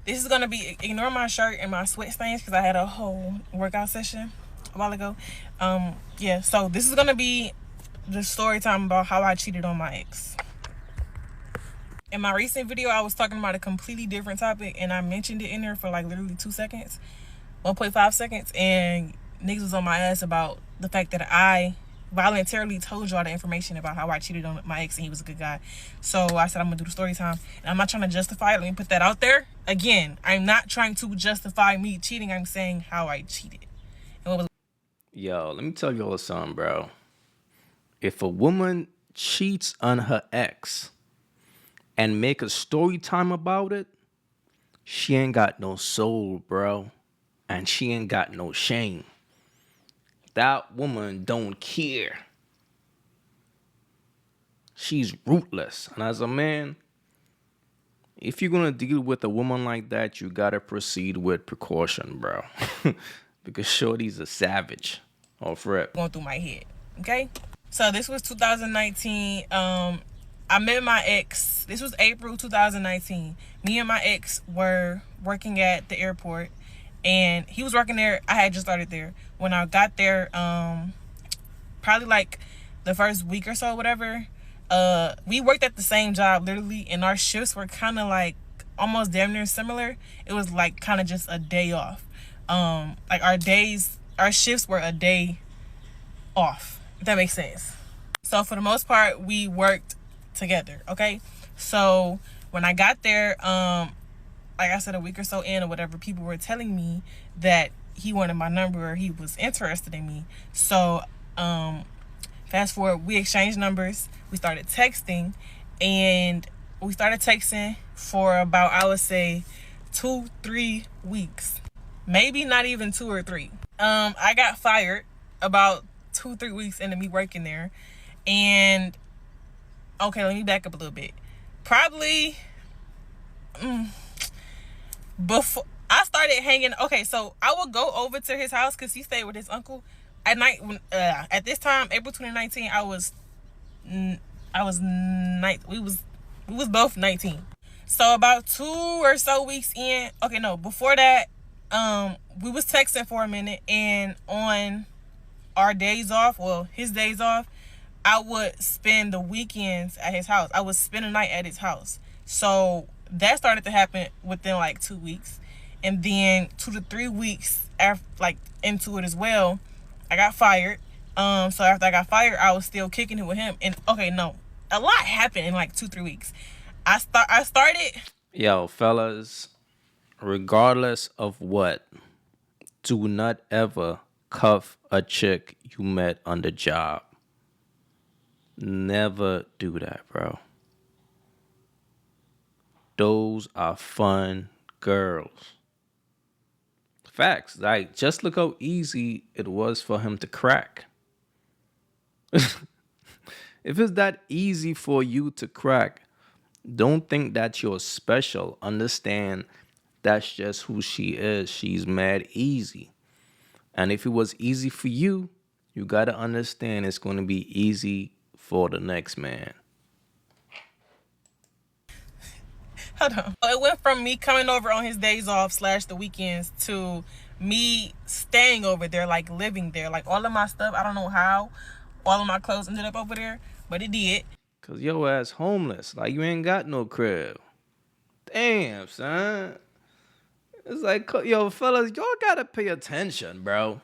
This is gonna be, ignore my shirt and my sweat stains because I had a whole workout session a while ago. Yeah, so this is gonna be the story time about how I cheated on my ex. In my recent video, I was talking about a completely different topic, and I mentioned it in there for like literally 2 seconds, 1.5 seconds, and niggas was on my ass about the fact that I voluntarily told y'all the information about how I cheated on my ex and he was a good guy. So I said I'm gonna do the story time, and I'm not trying to justify it. Let me put that out there. Again, I'm not trying to justify me cheating. I'm saying how I cheated. And what was Yo, let me tell y'all something, bro. If a woman cheats on her ex and make a story time about it, she ain't got no soul, bro. And she ain't got no shame. That woman don't care. She's rootless. And as a man, if you're gonna deal with a woman like that, you gotta proceed with precaution, bro. Because Shorty's a savage. Off rip. going through my head? Okay, so this was 2019. I met my ex. This was April 2019. Me and my ex were working at the airport, and he was working there. I had just started there. When I got there, probably like the first week or so, whatever. We worked at the same job literally, and our shifts were kind of like almost damn near similar. It was like kind of just a day off. Like our shifts were a day off, if that makes sense. So for the most part, we worked together. Okay, so when I got there, like I said, a week or so in or whatever, people were telling me that he wanted my number or he was interested in me. So fast forward, we exchanged numbers, we started texting, and we started texting for about, I would say, 2-3 weeks, maybe not even 2 or 3. I got fired about 2-3 weeks into me working there. And okay, let me back up a little bit. Probably before I started hanging, okay, so I would go over to his house because he stayed with his uncle at night. When at this time, April 2019, I was we was both 19. So about 2 or so weeks in, okay, no, before that, we was texting for a minute, and on our days off, well, his days off, I would spend the weekends at his house. I would spend a night at his house. So that started to happen within like 2 weeks. And then 2 to 3 weeks after, like, into it as well, I got fired. So after I got fired, I was still kicking it with him. And okay, no, a lot happened in like 2-3 weeks. I started. Yo, fellas, regardless of what, do not ever cuff a chick you met on the job. Never do that, bro. Those are fun girls. Facts. Like, just look how easy it was for him to crack. If it's that easy for you to crack, don't think that you're special. Understand that's just who she is. She's mad easy. And if it was easy for you, you got to understand it's going to be easy for the next man. Hold on. It went from me coming over on his days off / the weekends to me staying over there, like living there. Like all of my stuff, I don't know how all of my clothes ended up over there, but it did. Cause your ass homeless. Like you ain't got no crib. Damn, son. It's like, yo, fellas, y'all gotta pay attention, bro.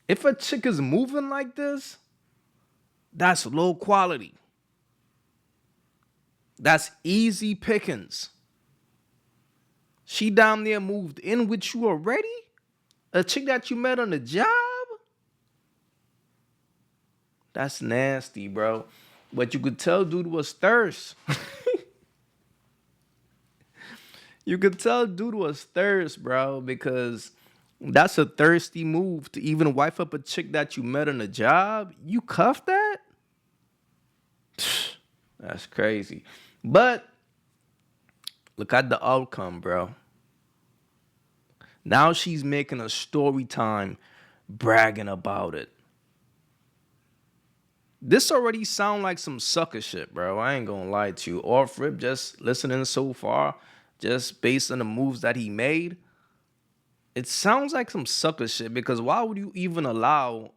If a chick is moving like this, that's low quality. That's easy pickings. She down there moved in with you already? A chick that you met on the job? That's nasty, bro. But you could tell dude was thirst. You could tell dude was thirst, bro, because that's a thirsty move to even wife up a chick that you met on a job. You cuff that? That's crazy. But look at the outcome, bro. Now she's making a story time bragging about it. This already sound like some sucker shit, bro. I ain't gonna lie to you. Off rip, just listening so far, just based on the moves that he made, it sounds like some sucker shit. Because why would you even allow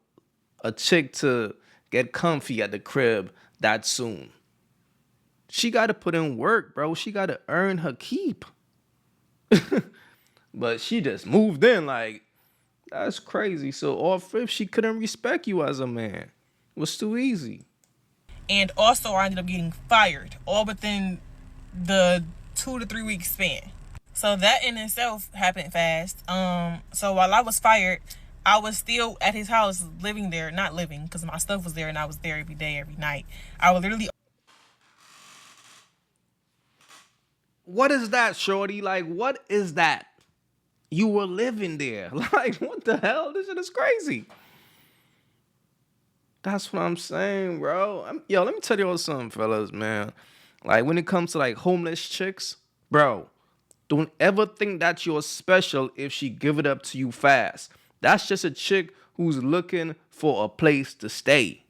a chick to get comfy at the crib that soon? She got to put in work, bro. She got to earn her keep. But she just moved in like, that's crazy. So off rip, she couldn't respect you as a man. It was too easy. And also, I ended up getting fired all within the 2 to 3 week span. So that in itself happened fast. So while I was fired, I was still at his house living there, not living because my stuff was there and I was there every day, every night. I would literally. What is that, shorty? Like, what is that? You were living there. Like, what the hell? This shit is crazy. That's what I'm saying, bro. Yo, let me tell you all something, fellas, man. Like, when it comes to, like, homeless chicks, bro, don't ever think that you're special if she give it up to you fast. That's just a chick who's looking for a place to stay.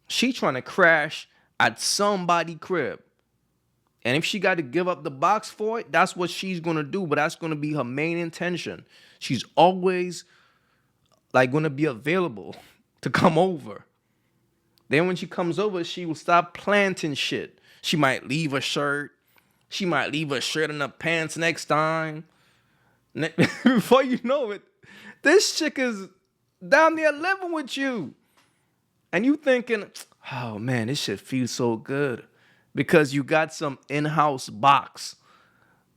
She trying to crash at somebody's crib. And if she got to give up the box for it, that's what she's going to do. But that's going to be her main intention. She's always, like, going to be available to come over. Then when she comes over, she will stop planting shit. She might leave a shirt. She might leave a shirt in her pants next time. Before you know it, this chick is down there living with you. And you thinking, oh, man, this shit feels so good. Because you got some in-house box.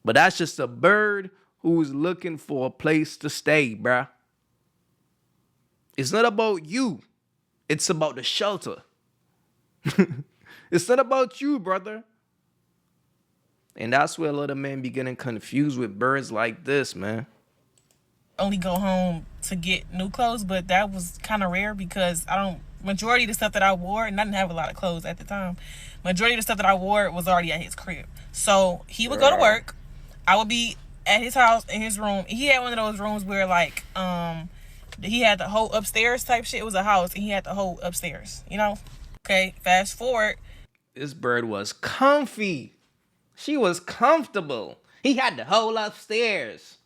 But that's just a bird who's looking for a place to stay, bruh. It's not about you. It's about the shelter. It's not about you, brother. And that's where a lot of men be getting confused with birds like this, man. Only go home to get new clothes, but that was kind of rare because majority of the stuff that I wore, and I didn't have a lot of clothes at the time, majority of the stuff that I wore was already at his crib. So he would go to work. I would be at his house in his room. He had one of those rooms where like he had the whole upstairs type shit. It was a house and he had the whole upstairs, you know? Okay, fast forward. This bird was comfy. She was comfortable. He had the whole upstairs.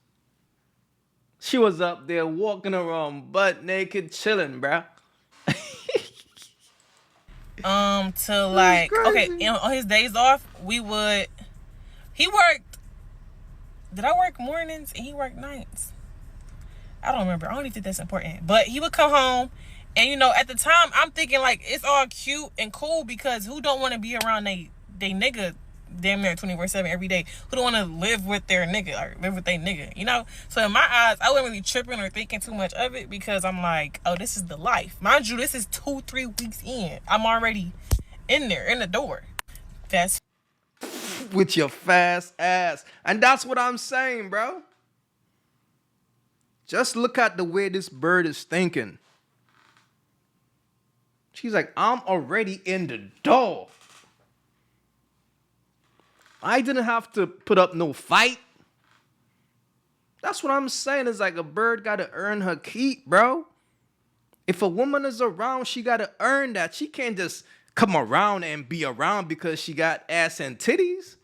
She was up there walking around butt naked chilling, bruh. To like, okay, on his days off, he worked, did I work mornings and he worked nights? I don't remember. I don't even think that's important. But he would come home and, you know, at the time, I'm thinking like it's all cute and cool because who don't want to be around they nigga damn near 24/7 every day? Who don't want to live with their nigga or live with their nigga, you know? So in my eyes, I wasn't really tripping or thinking too much of it because I'm like, oh, this is the life. Mind you, this is 2-3 weeks in. I'm already in there, in the door. That's with your fast ass. And that's what I'm saying, bro. Just look at the way this bird is thinking. She's like, I'm already in the door. I didn't have to put up no fight. That's what I'm saying. It's like a bird got to earn her keep, bro. If a woman is around, she got to earn that. She can't just come around and be around because she got ass and titties.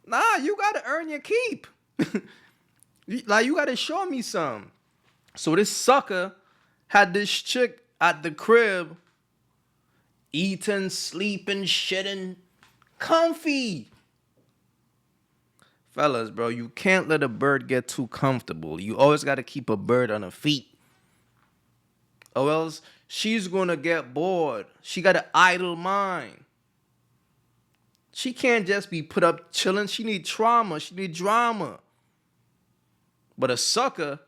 Nah, you got to earn your keep. Like, you got to show me some. So this sucker had this chick at the crib eating, sleeping, shitting, comfy. Fellas, bro, you can't let a bird get too comfortable. You always got to keep a bird on her feet. Or else she's going to get bored. She got an idle mind. She can't just be put up chilling. She need trauma. She need drama. But a sucker,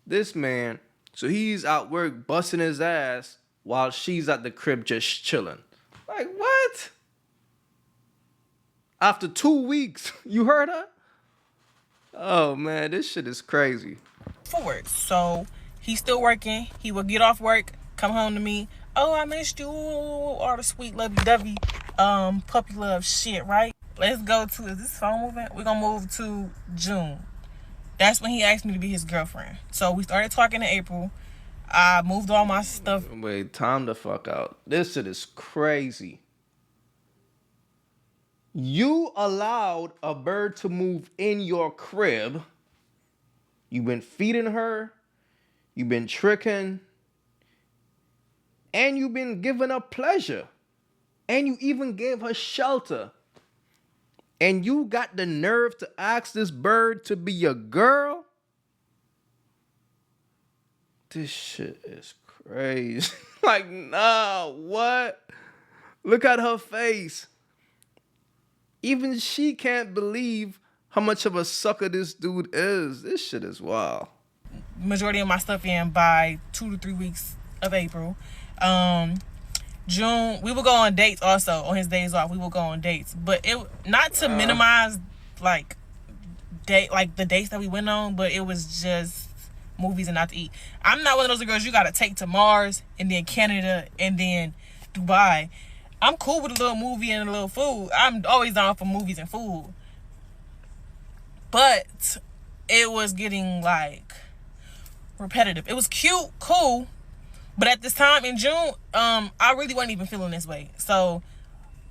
this man, so he's at work busting his ass while she's at the crib just chilling. Like, what? After 2 weeks, you heard her? Oh, man, this shit is crazy. Forward. So he's still working. He would get off work, come home to me. Oh, I missed you. All the sweet lovey-dovey puppy love shit, right? Let's go to, is this phone moving? We're going to move to June. That's when he asked me to be his girlfriend. So we started talking in April. I moved all my stuff. Wait, time the fuck out. This shit is crazy. You allowed a bird to move in your crib. You've been feeding her, you've been tricking, and you've been giving her pleasure. And you even gave her shelter. And you got the nerve to ask this bird to be your girl? This shit is crazy. Like, nah, what? Look at her face. Even she can't believe how much of a sucker this dude is. This shit is wild. Majority of my stuff in by 2 to 3 weeks of April. June, we will go on dates also. On his days off, we will go on dates. But it not to minimize like the dates that we went on, but it was just movies and not to eat. I'm not one of those girls you gotta take to Mars and then Canada and then Dubai. I'm cool with a little movie and a little food. I'm always down for movies and food. But it was getting like repetitive. It was cute, cool, but at this time in June, I really wasn't even feeling this way. So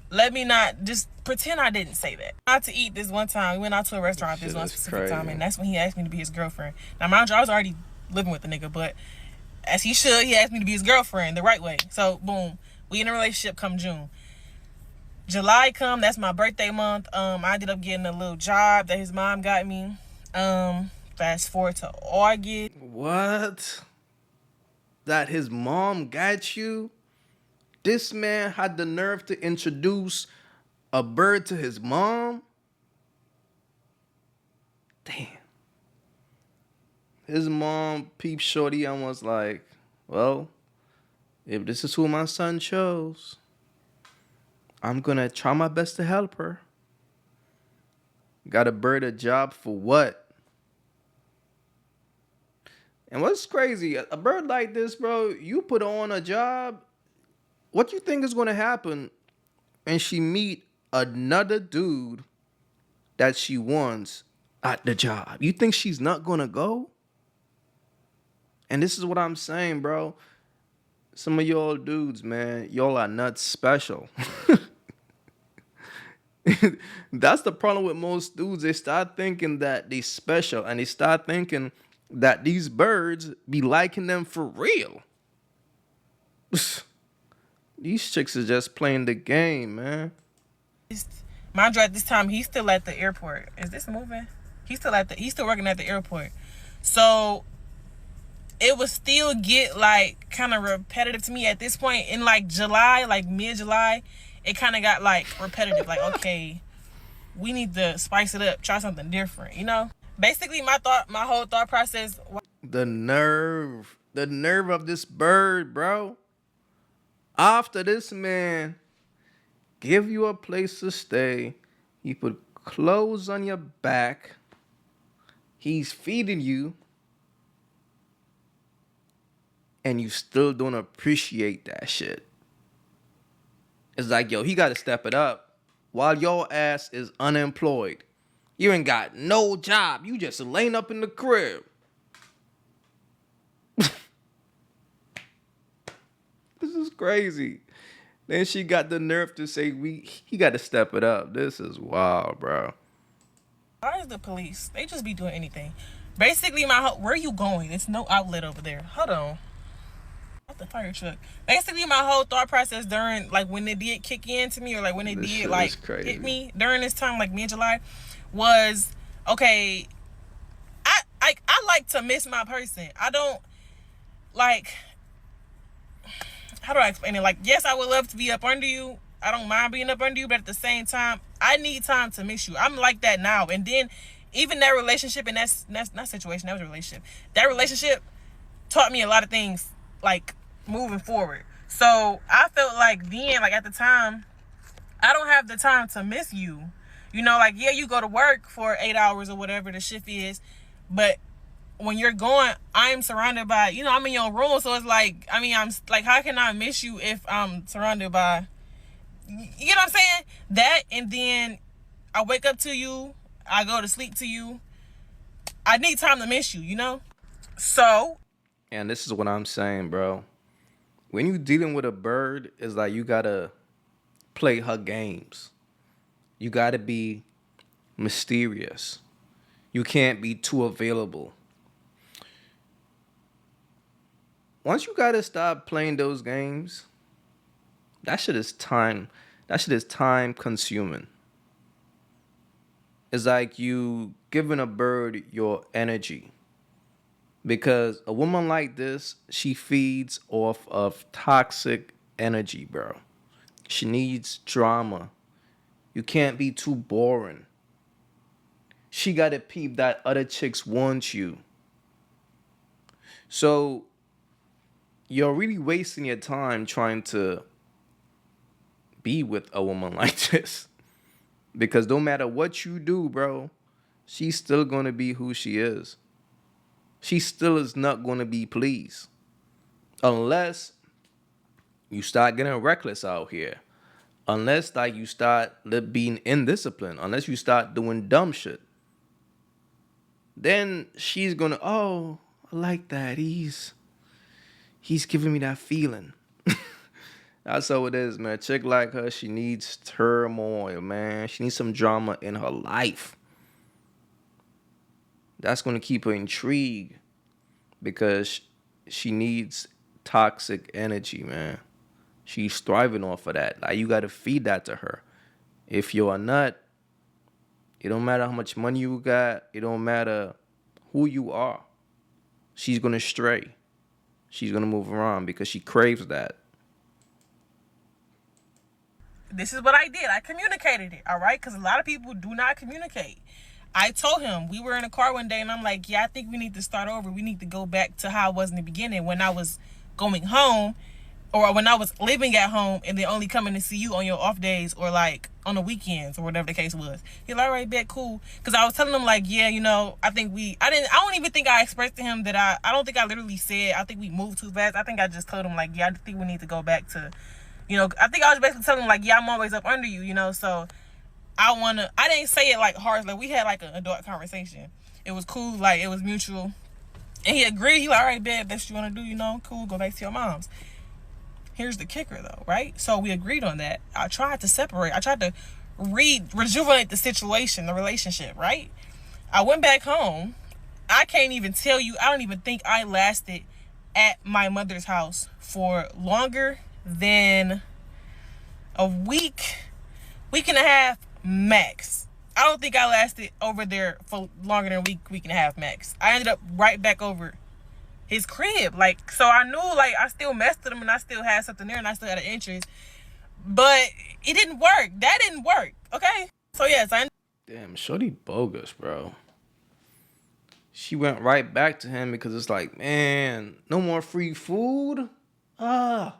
let me not just pretend I didn't say that. Out to eat this one time. We went out to a restaurant this one specific time, and that's when he asked me to be his girlfriend. Now, mind you, I was already living with the nigga, but as he should, he asked me to be his girlfriend the right way. So boom, we in a relationship come June. July come, that's my birthday month. I ended up getting a little job that his mom got me. Fast forward to August. What? That his mom got you? This man had the nerve to introduce a bird to his mom? Damn. His mom peeped shorty and was like, well, if this is who my son chose, I'm gonna try my best to help her. Got a bird a job for what? And what's crazy, a bird like this, bro, you put on a job, what you think is gonna happen when she meet another dude that she wants at the job? You think she's not gonna go? And this is what I'm saying, bro. Some of y'all dudes, man, y'all are not special. That's the problem with most dudes. They start thinking that they special, and they start thinking that these birds be liking them for real. These chicks are just playing the game, man. Mind you, at this time, he's still at the airport. Is this moving? He's still working at the airport. So it would still get like kind of repetitive to me at this point. In like July, like mid-July, it kind of got like repetitive. Like, okay, we need to spice it up, try something different, you know? Basically, my whole thought process. The nerve of this bird, bro. After this man give you a place to stay, he put clothes on your back, he's feeding you, and you still don't appreciate that shit. It's like, yo, he got to step it up while your ass is unemployed. You ain't got no job. You just laying up in the crib. This is crazy. Then she got the nerve to say he got to step it up. This is wild, bro. Why is the police? They just be doing anything. Basically, where are you going? It's no outlet over there. Hold on. The fire truck. Basically, my whole thought process during like when they did kick in to me, or like when they did like hit me during this time, like mid-July, was okay. I like to miss my person. I don't like. How do I explain it? Like, yes, I would love to be up under you. I don't mind being up under you, but at the same time, I need time to miss you. I'm like that now. And then even that relationship, and that's not situation. That was a relationship. That relationship taught me a lot of things, like moving forward. So I felt like then, like at the time, I don't have the time to miss you. You know, like, yeah, you go to work for 8 hours or whatever the shift is, but when you're going, I'm surrounded by, you know, I'm in your room. So it's like, I mean, I'm like, how can I miss you if I'm surrounded by, you know what I'm saying? That, and then I wake up to you, I go to sleep to you. I need time to miss you, you know? So. And this is what I'm saying, bro. When you dealing with a bird, it's like you gotta play her games. You got to be mysterious. You can't be too available. Once you got to stop playing those games, that shit is time. That shit is time consuming. It's like you giving a bird your energy. Because a woman like this, she feeds off of toxic energy, bro. She needs drama. You can't be too boring. She got to peep that other chicks want you. So you're really wasting your time trying to be with a woman like this. Because no matter what you do, bro, she's still going to be who she is. She still is not going to be pleased. Unless you start getting reckless out here. Unless like you start being indisciplined. Unless you start doing dumb shit. Then she's going to, oh, I like that. He's giving me that feeling. That's how it is, man. A chick like her, she needs turmoil, man. She needs some drama in her life. That's going to keep her intrigued because she needs toxic energy, man. She's thriving off of that. Like, you got to feed that to her. If you're a nut, it don't matter how much money you got. It don't matter who you are. She's going to stray. She's going to move around because she craves that. This is what I did. I communicated it, all right? Because a lot of people do not communicate. I told him, we were in a car one day, and I'm like, yeah, I think we need to start over. We need to go back to how I was in the beginning when I was going home or when I was living at home and then only coming to see you on your off days or like on the weekends or whatever the case was. He's like, all right, bet, cool. Because I was telling him like, yeah, you know, I don't even think I expressed to him that I don't think I literally said, I think we moved too fast. I think I just told him like, yeah, I think we need to go back to, you know, I think I was basically telling him like, yeah, I'm always up under you, you know, so I didn't say it like harsh. Like, we had like an adult conversation. It was cool. Like, it was mutual. And he agreed. He like, all right, babe, that's what you want to do, you know, cool, go back to your mom's. Here's the kicker though, right? So we agreed on that. I tried to separate. I tried to rejuvenate the situation, the relationship, right? I went back home. I can't even tell you. I don't even think I lasted at my mother's house for longer than a week and a half max. I don't think I lasted over there for longer than a week and a half max. I ended up right back over his crib. Like, so I knew like I still messed with him and I still had something there and I still had an interest. But it didn't work. That didn't work. Okay? So yes, Damn, shorty bogus, bro. She went right back to him because it's like, man, no more free food. No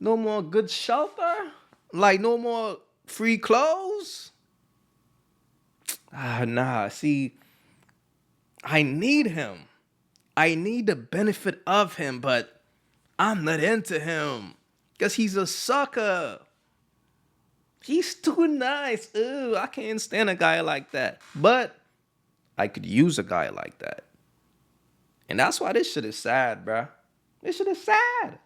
more good shelter. Like, no more free clothes. Nah. See, I need him. I need the benefit of him, but I'm not into him because he's a sucker. He's too nice. Ew, I can't stand a guy like that. But I could use a guy like that. And that's why this shit is sad, bruh. This shit is sad.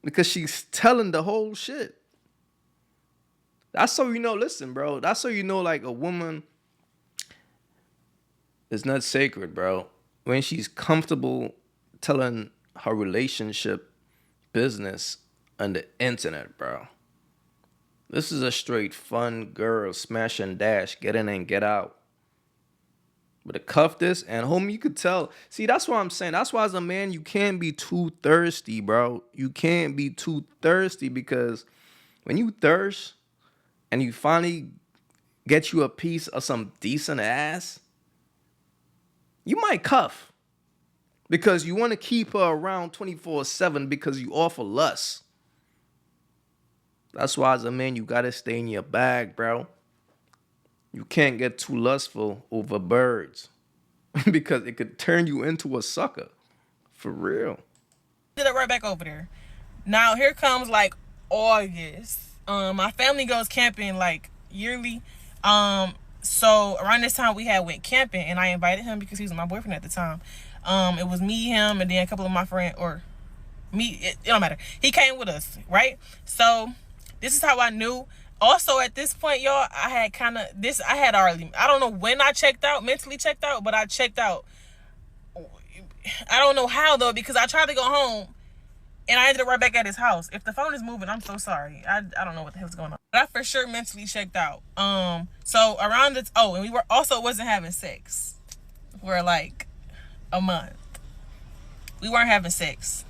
Because she's telling the whole shit. That's so you know, listen, bro. That's so you know, like, a woman is not sacred, bro. When she's comfortable telling her relationship business on the internet, bro. This is a straight fun girl, smash and dash, get in and get out. But to cuff this, and homie, you could tell. See, that's what I'm saying. That's why as a man, you can't be too thirsty, bro. You can't be too thirsty because when you thirst and you finally get you a piece of some decent ass, you might cuff. Because you want to keep her around 24/7 because you offer lust. That's why as a man, you got to stay in your bag, bro. You can't get too lustful over birds because it could turn you into a sucker. For real. did it right back over there. Now here comes like August. My family goes camping like yearly. So around this time we had went camping and I invited him because he was my boyfriend at the time. It was me, him, and then a couple of my friends, or me, it don't matter. He came with us, right? So This is how I knew. Also, at this point, y'all, I had kind of this. I had already. I don't know when I checked out, mentally checked out, but I checked out. I don't know how though, because I tried to go home and I ended up right back at his house. If the phone is moving, I'm so sorry. I don't know what the hell's going on. But I for sure mentally checked out. So around the and we were also wasn't having sex for like a month. We weren't having sex.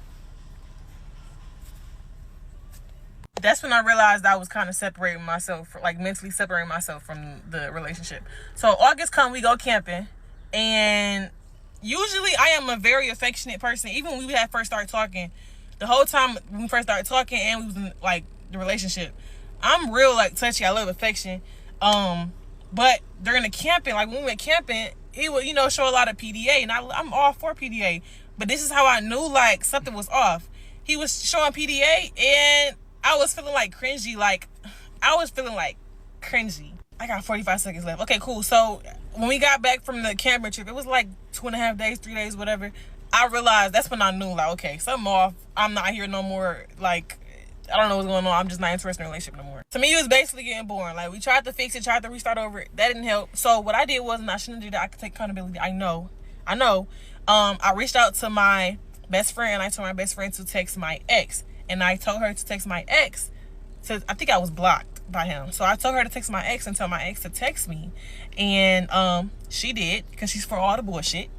That's when I realized I was kind of separating myself, like mentally separating myself from the relationship. So August come, we go camping, and usually I am a very affectionate person. Even when we had first started talking, the whole time when we first started talking and we was in like the relationship, I'm real like touchy. I love affection. But during the camping, like when we went camping, he would show a lot of PDA, and I'm all for PDA. But this is how I knew like something was off. He was showing PDA, and I was feeling like cringy. Like I was feeling like cringy. I got 45 seconds left. Okay, cool. So when we got back from the camping trip, it was like 2.5 days, 3 days, whatever. I realized that's when I knew, like, okay, something off. I'm not here no more. Like, I don't know what's going on. I'm just not interested in a relationship no more. To me, it was basically getting boring. Like, we tried to fix it, tried to restart over it. That didn't help. So what I did was, and I shouldn't do that. I could take accountability. I know. I reached out to my best friend, and I told my best friend to text my ex. And I told her to text my ex. I think I was blocked by him. So I told her to text my ex and tell my ex to text me. And she did, because she's for all the bullshit.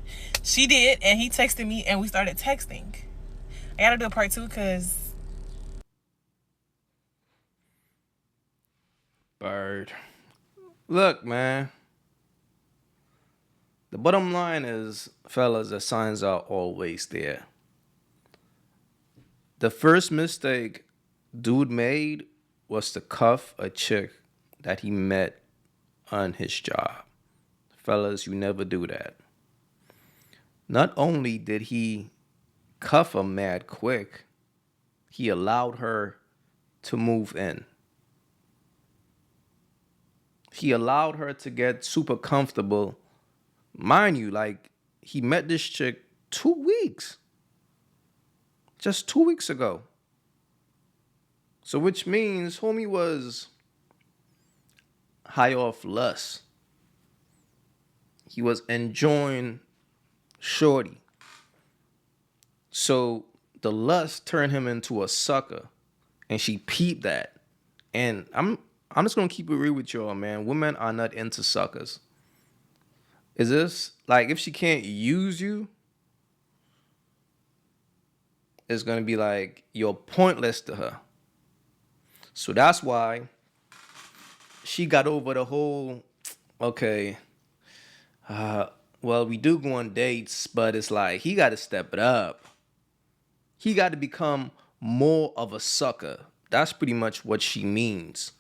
She did, and he texted me, and we started texting. I gotta do a part 2 because... Bird. Look, man. The bottom line is, fellas, the signs are always there. The first mistake dude made was to cuff a chick that he met on his job. Fellas, you never do that. Not only did he cuff her mad quick, he allowed her to move in. He allowed her to get super comfortable. Mind you, like, he met this chick 2 weeks. Just 2 weeks ago. So which means homie was high off lust. He was enjoying shorty. So the lust turned him into a sucker. And she peeped that. And I'm just gonna keep it real with y'all, man. Women are not into suckers. Is this like, if she can't use you, it's gonna be like you're pointless to her. So that's why she got over the whole, okay, well, we do go on dates, but it's like he got to step it up. He got to become more of a sucker. That's pretty much what she means.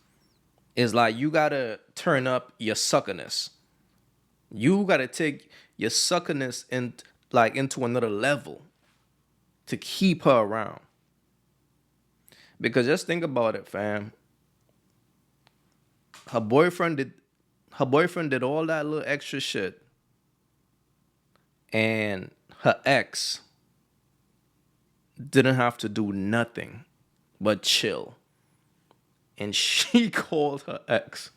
It's like you got to turn up your suckerness. You got to take your suckerness into another level to keep her around. Because just think about it, fam. Her boyfriend did all that little extra shit. And her ex didn't have to do nothing but chill. And she called her ex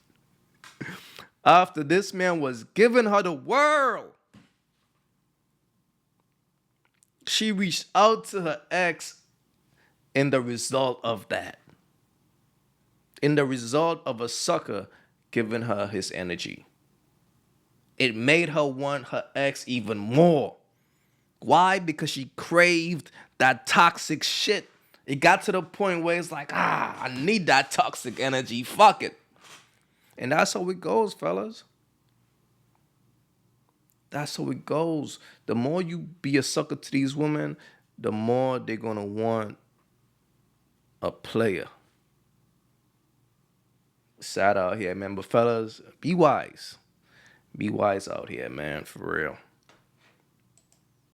after this man was giving her the world. She reached out to her ex in the result of that. In the result of a sucker giving her his energy. It made her want her ex even more. Why? Because she craved that toxic shit. It got to the point where it's like, I need that toxic energy. Fuck it. And that's how it goes, fellas. That's how it goes. The more you be a sucker to these women, the more they're going to want a player. Sad out here, man. But fellas, be wise. Be wise out here, man, for real.